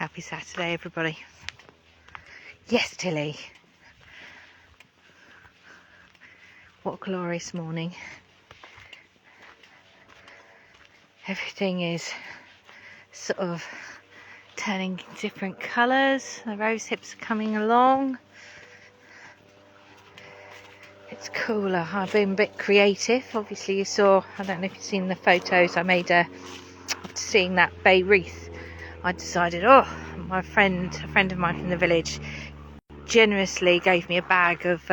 Happy Saturday, everybody. Yes, Tilly. What a glorious morning. Everything is sort of turning different colours. The rose hips are coming along. It's cooler. I've been a bit creative. Obviously you saw, I don't know if you've seen the photos I made after seeing that bay wreath. I decided, a friend of mine from the village generously gave me a bag of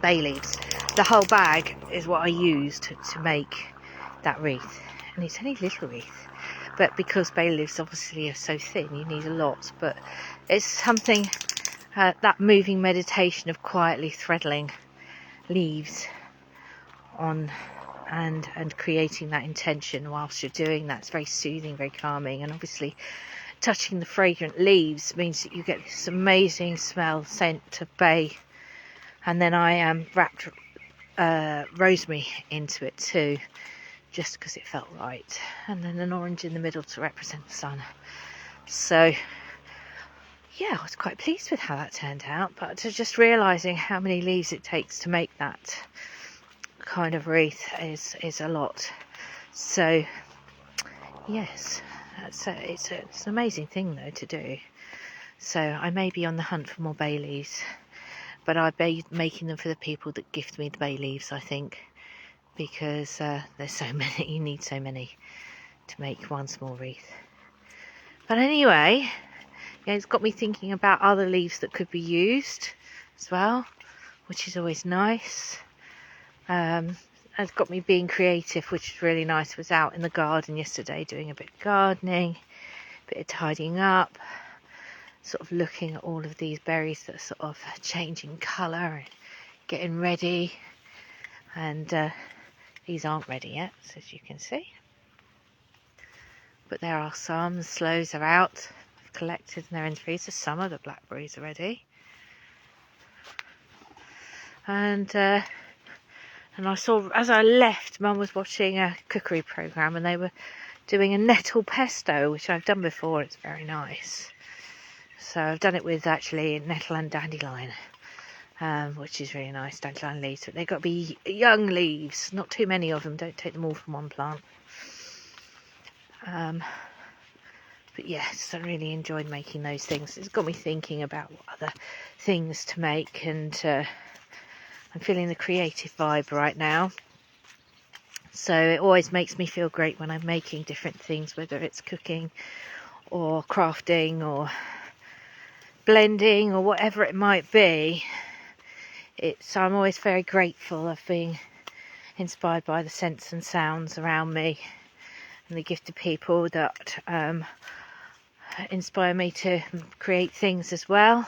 bay leaves. The whole bag is what I used to make that wreath, and it's only a little wreath, but because bay leaves obviously are so thin you need a lot. But it's something, that moving meditation of quietly threading leaves on and creating that intention whilst you're doing that. It's very soothing, very calming, and obviously touching the fragrant leaves means that you get this amazing smell, scent of bay. And then I wrapped rosemary into it too, just because it felt right, and then an orange in the middle to represent the sun. So yeah, I was quite pleased with how that turned out, but just realising how many leaves it takes to make that kind of wreath is a lot. So yes, it's an amazing thing though to do. So I may be on the hunt for more bay leaves, but I'll be making them for the people that gift me the bay leaves, I think, because there's so many, you need so many to make one small wreath. But anyway, yeah, it's got me thinking about other leaves that could be used as well, which is always nice. It's got me being creative, which is really nice. I was out in the garden yesterday doing a bit of gardening, a bit of tidying up, sort of looking at all of these berries that are sort of changing colour and getting ready. And these aren't ready yet, as you can see. But there are some. The sloes are out. I've collected and they're in freezer. Some of the blackberries are ready. And I saw, as I left, Mum was watching a cookery programme and they were doing a nettle pesto, which I've done before. It's very nice. So I've done it with actually nettle and dandelion, which is really nice, dandelion leaves. But they've got to be young leaves, not too many of them. Don't take them all from one plant. But yes, I really enjoyed making those things. It's got me thinking about what other things to make, and I'm feeling the creative vibe right now. So it always makes me feel great when I'm making different things, whether it's cooking or crafting or blending or whatever it might be. I'm always very grateful of being inspired by the scents and sounds around me and the gifted people that inspire me to create things as well.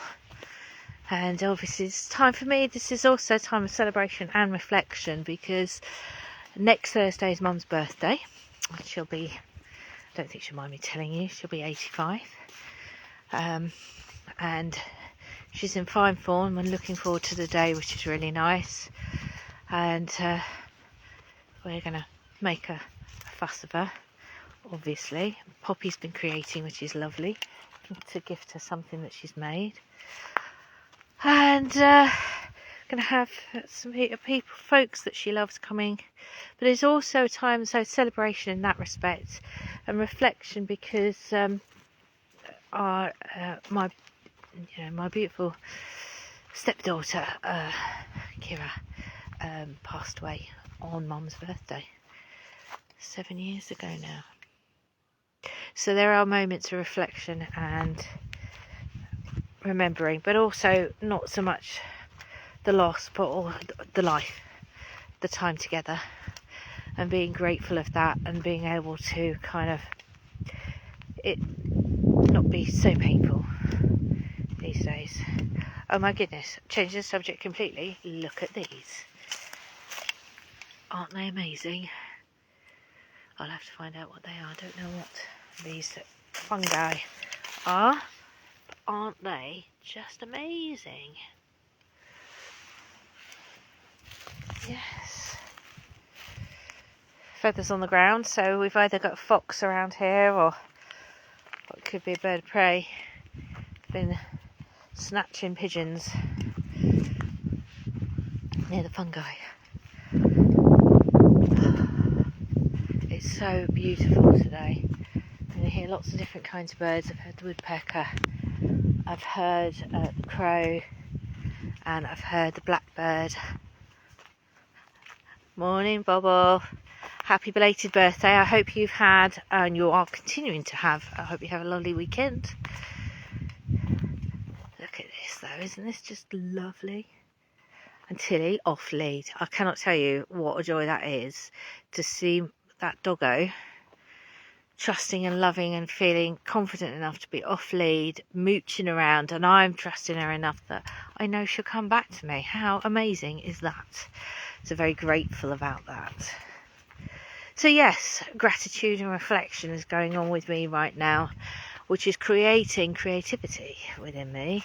And obviously it's time for me. This is also a time of celebration and reflection, because next Thursday is Mum's birthday. She'll be, I don't think she'll mind me telling you, she'll be 85. And she's in fine form and looking forward to the day, which is really nice. And we're going to make a fuss of her, obviously. Poppy's been creating, which is lovely, to gift her something that she's made. And going to have some folks that she loves coming. But it's also a time, so celebration in that respect and reflection, because my beautiful stepdaughter Kira passed away on Mum's birthday 7 years ago now. So there are moments of reflection and remembering, but also not so much the loss, but all the life, the time together, and being grateful of that, and being able to kind of it not be so painful these days. Oh my goodness, changing the subject completely. Look at these. Aren't they amazing? I'll have to find out what they are. I don't know what these fungi are, but aren't they just amazing? Yes. Feathers on the ground, so we've either got a fox around here or got Could be a bird of prey. Been snatching pigeons near the fungi. It's so beautiful today. And I hear lots of different kinds of birds. I've heard the woodpecker, I've heard the crow, and I've heard the blackbird. Morning, Bobo. Happy belated birthday. I hope you've had, and you are continuing to have, I hope you have a lovely weekend. Look at this though, isn't this just lovely? And Tilly off lead. I cannot tell you what a joy that is to see that doggo trusting and loving and feeling confident enough to be off lead, mooching around, and I'm trusting her enough that I know she'll come back to me. How amazing is that? So very grateful about that. So yes, gratitude and reflection is going on with me right now, which is creating creativity within me,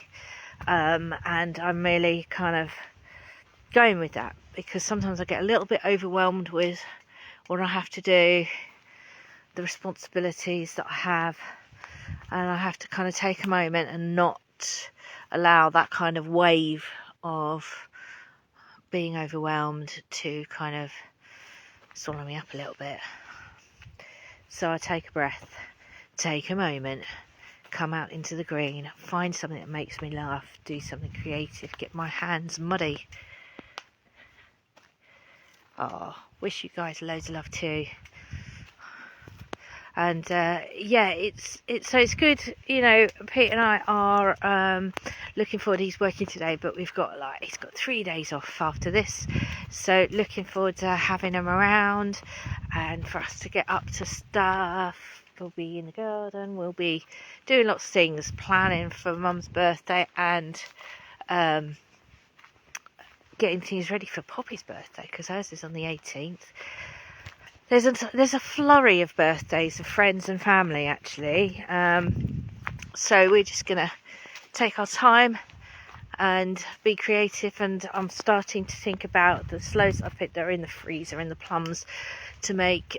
and I'm really kind of going with that, because sometimes I get a little bit overwhelmed with what I have to do, the responsibilities that I have, and I have to kind of take a moment and not allow that kind of wave of being overwhelmed to kind of swallow me up a little bit. So I take a breath, take a moment, come out into the green, find something that makes me laugh, do something creative, get my hands muddy. Oh, wish you guys loads of love too. And yeah, it's good. You know, Pete and I are looking forward. He's working today, but he's got 3 days off after this, so looking forward to having him around and for us to get up to stuff. We'll be in the garden. We'll be doing lots of things, planning for Mum's birthday, and getting things ready for Poppy's birthday, because hers is on the 18th. There's a flurry of birthdays of friends and family, actually. So we're just going to take our time and be creative. And I'm starting to think about the sloes I picked that are in the freezer and the plums to make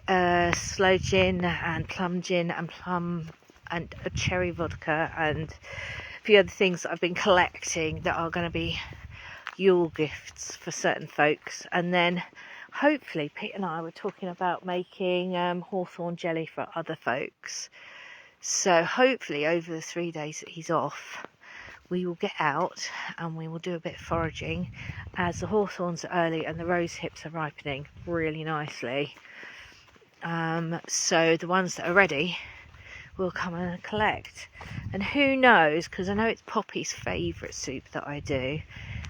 sloe gin and plum and a cherry vodka and a few other things that I've been collecting that are going to be Yule gifts for certain folks. And then hopefully Pete and I were talking about making hawthorn jelly for other folks. So hopefully over the 3 days that he's off, we will get out and we will do a bit of foraging, as the hawthorns are early and the rose hips are ripening really nicely. So the ones that are ready we'll come and collect. And who knows, because I know it's Poppy's favourite soup that I do,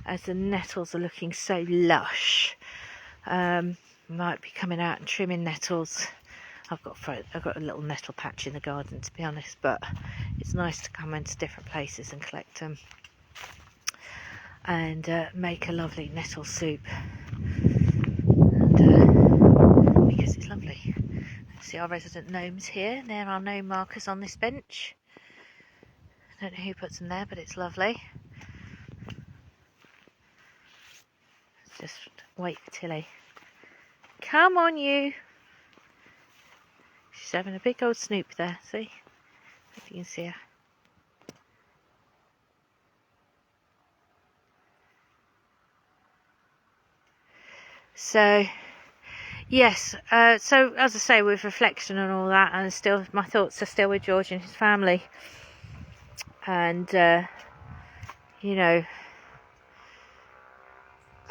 as the nettles are looking so lush. Might be coming out and trimming nettles. I've got a little nettle patch in the garden, to be honest, but it's nice to come into different places and collect them and make a lovely nettle soup, and because it's lovely. See, our resident gnomes here. There are gnome markers on this bench. I don't know who puts them there, but it's lovely. Let's just wait for Tilly. Come on, you. She's having a big old snoop there, see? If you can see her. So, yes, so as I say, with reflection and all that, and still, my thoughts are still with George and his family. And, you know,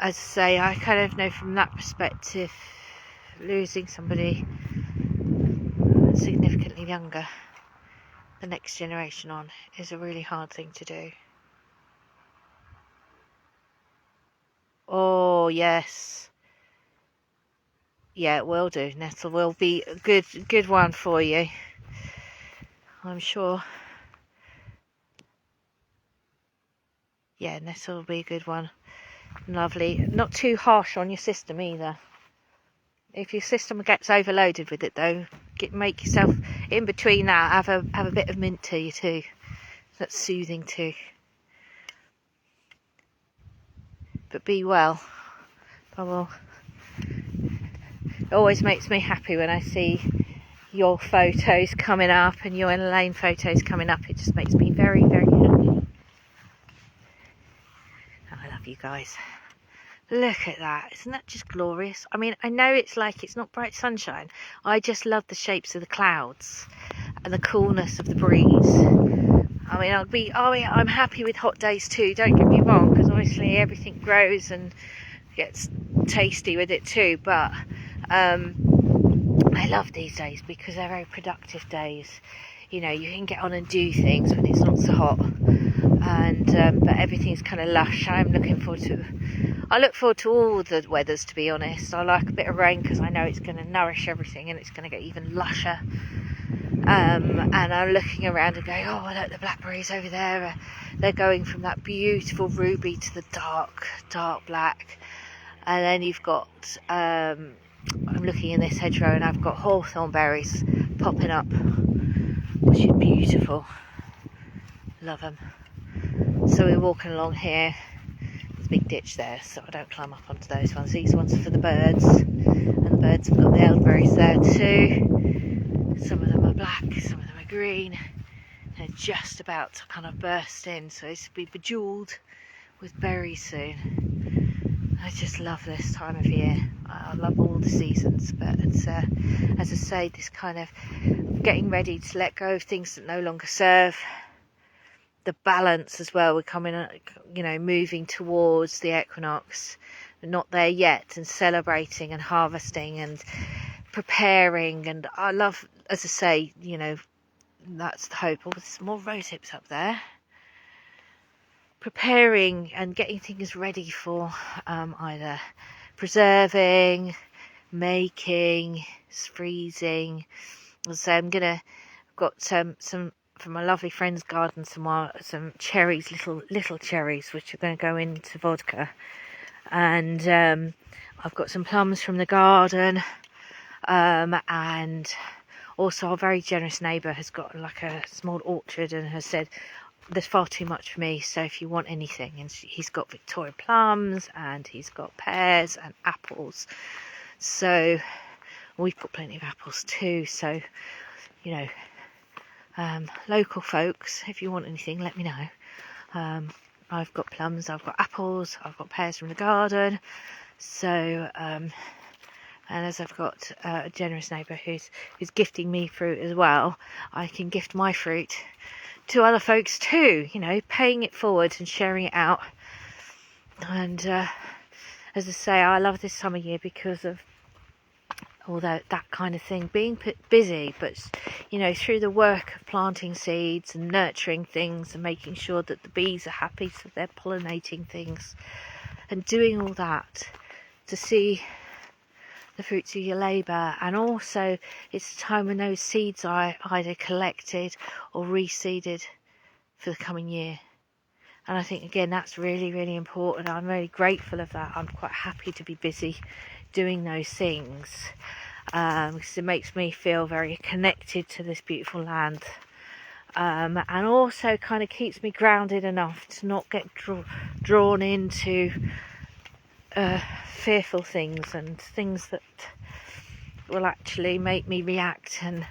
as I say, I kind of know from that perspective, losing somebody significantly younger, the next generation on, is a really hard thing to do. Oh, yes. Yeah, it will do. Nettle will be a good one for you, I'm sure. Yeah, nettle will be a good one. Lovely. Not too harsh on your system either. If your system gets overloaded with it, though, make yourself, in between that, have a bit of mint tea too. That's soothing too. But be well. It always makes me happy when I see your photos coming up and your Elaine photos coming up. It just makes me very, very happy. I love you guys. Look at that. Isn't that just glorious? I mean, I know it's not bright sunshine. I just love the shapes of the clouds and the coolness of the breeze. I mean, I'm happy with hot days too, don't get me wrong, because obviously everything grows and gets tasty with it too, but I love these days because they're very productive days. You know, you can get on and do things when it's not so hot, and but everything's kind of lush. I look forward to all the weathers, to be honest. I like a bit of rain because I know it's going to nourish everything and it's going to get even lusher. And I'm looking around and going, oh, look, the blackberries over there. They're going from that beautiful ruby to the dark black. And then you've got, I'm looking in this hedgerow and I've got hawthorn berries popping up, which is beautiful. Love them. So we're walking along here. There's a big ditch there, so I don't climb up onto those ones. These ones are for the birds, and the birds have got the elderberries there too. Some of them are black, some of them are green. They're just about to kind of burst in, so it's to be bejewelled with berries soon. I just love this time of year. I love all the seasons, but it's, as I say, this kind of getting ready to let go of things that no longer serve. The balance as well, we're coming, moving towards the equinox. We're not there yet, and celebrating and harvesting and preparing. And I love, as I say, that's the hope. Oh, there's some more rose hips up there. Preparing and getting things ready for either preserving, making, freezing. So I've got some from my lovely friend's garden, some cherries, little cherries, which are going to go into vodka. And I've got some plums from the garden, and also our very generous neighbour has got like a small orchard and has said there's far too much for me, so if you want anything. And he's got Victoria plums and he's got pears and apples, so we've got plenty of apples too. So local folks, if you want anything, let me know. I've got plums, I've got apples, I've got pears from the garden. So and as I've got a generous neighbour who's gifting me fruit as well, I can gift my fruit to other folks too, paying it forward and sharing it out. And as I say, I love this time of year because of all that kind of thing, being busy, but through the work of planting seeds and nurturing things and making sure that the bees are happy, so they're pollinating things and doing all that to see the fruits of your labour. And also it's a time when those seeds are either collected or reseeded for the coming year. And I think again that's really, really important. I'm really grateful of that. I'm quite happy to be busy doing those things, because it makes me feel very connected to this beautiful land, and also kind of keeps me grounded enough to not get drawn into fearful things and things that will actually make me react and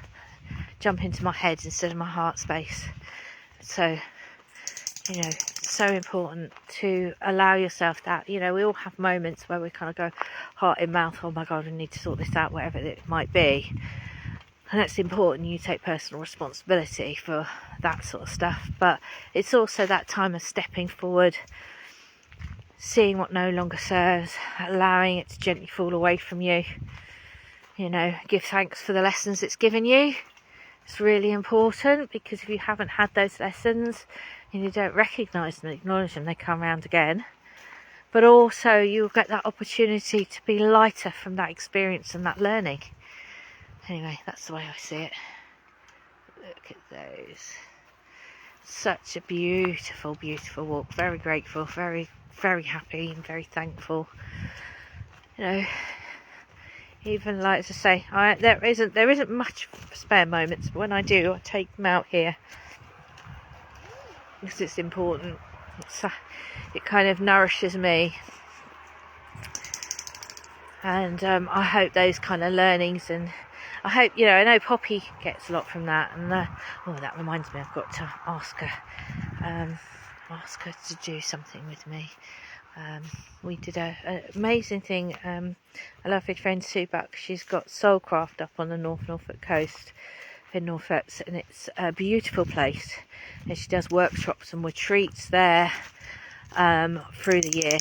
jump into my head instead of my heart space. So so important to allow yourself that. We all have moments where we kind of go heart in mouth, oh my god, I need to sort this out, whatever it might be. And that's important, you take personal responsibility for that sort of stuff. But it's also that time of stepping forward, seeing what no longer serves, allowing it to gently fall away from you. Give thanks for the lessons it's given you. It's really important, because if you haven't had those lessons and you don't recognise and acknowledge them, they come around again. But also you'll get that opportunity to be lighter from that experience and that learning. Anyway, that's the way I see it. Look at those. Such a beautiful, beautiful walk. Very grateful, very, very happy and very thankful. Even like, as I say, there isn't much spare moments, but when I do, I take them out here because it's important. It kind of nourishes me, and I hope those kind of learnings and I hope, you know, I know Poppy gets a lot from that, and oh, that reminds me, I've got to ask her to do something with me. We did an amazing thing. A lovely friend, Sue Buck, she's got Soulcraft up on the North Norfolk coast in Norfolk, and it's a beautiful place, and she does workshops and retreats there through the year.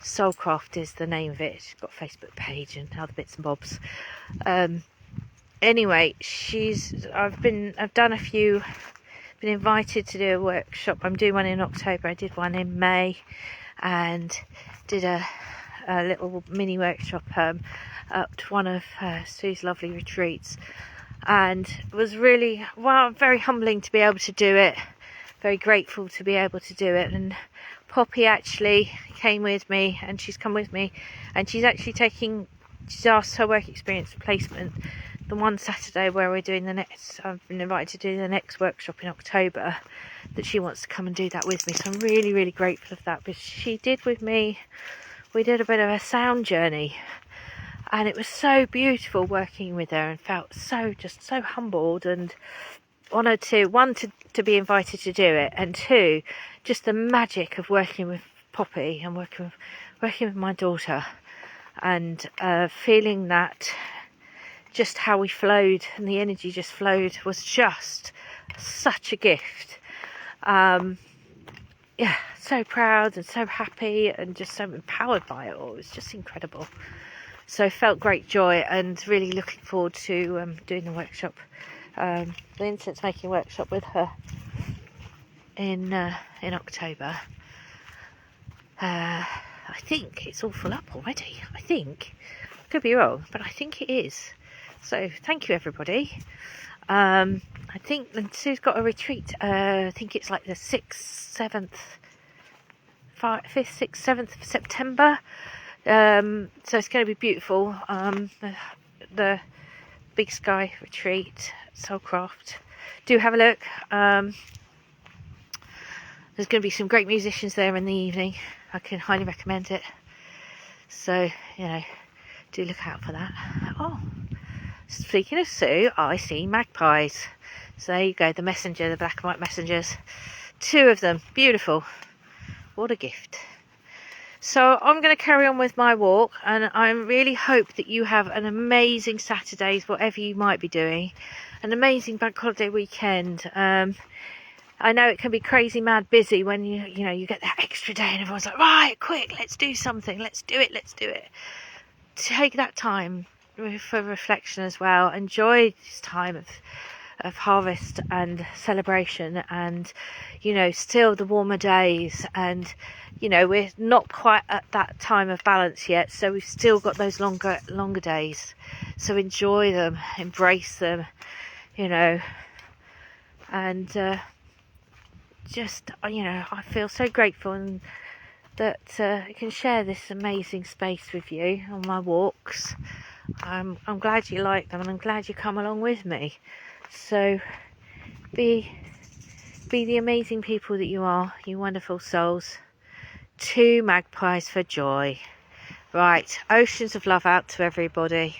Soulcraft is the name of it. She's got a Facebook page and other bits and bobs. Anyway, I've done a few, been invited to do a workshop. I'm doing one in October. I did one in May, and did a little mini workshop up to one of Sue's lovely retreats, and it was really, well, very humbling to be able to do it. Very grateful to be able to do it. And Poppy actually came with me, and she's come with me, and she's asked her work experience replacement the one Saturday where we're doing I've been invited to do the next workshop in October, that she wants to come and do that with me. So I'm really, really grateful of that, because she did with me, we did a bit of a sound journey, and it was so beautiful working with her, and felt so humbled and honoured to be invited to do it, and two, just the magic of working with Poppy and working with my daughter, and feeling that just how we flowed and the energy just flowed was just such a gift. Yeah, so proud and so happy and just so empowered by it all. It was just incredible. So felt great joy, and really looking forward to doing the workshop, the incense making workshop with her in October. I think it's all full up already. I think, could be wrong, but I think it is. So thank you, everybody. I think Sue's got a retreat. I think it's like the 6th, 7th, 5th, 6th, 7th of September. So it's going to be beautiful. The Big Sky retreat, Soulcraft. Do have a look. There's going to be some great musicians there in the evening. I can highly recommend it. So, you know, do look out for that. Oh, speaking of Sue, I see magpies. So there you go, the messenger, the black and white messengers. 2 of them, beautiful. What a gift. So I'm going to carry on with my walk, and I really hope that you have an amazing Saturday, whatever you might be doing. An amazing bank holiday weekend. I know it can be crazy, mad, busy when you know you get that extra day and everyone's like, right, quick, let's do something, let's do it. Take that time for reflection as well. Enjoy this time of harvest and celebration, and you know, still the warmer days, and you know, we're not quite at that time of balance yet, so we've still got those longer days. So enjoy them, embrace them, you know, and just, you know, I feel so grateful and that I can share this amazing space with you on my walks. I'm glad you like them, and I'm glad you come along with me. So be the amazing people that you are, you wonderful souls. 2 magpies for joy. Right, oceans of love out to everybody.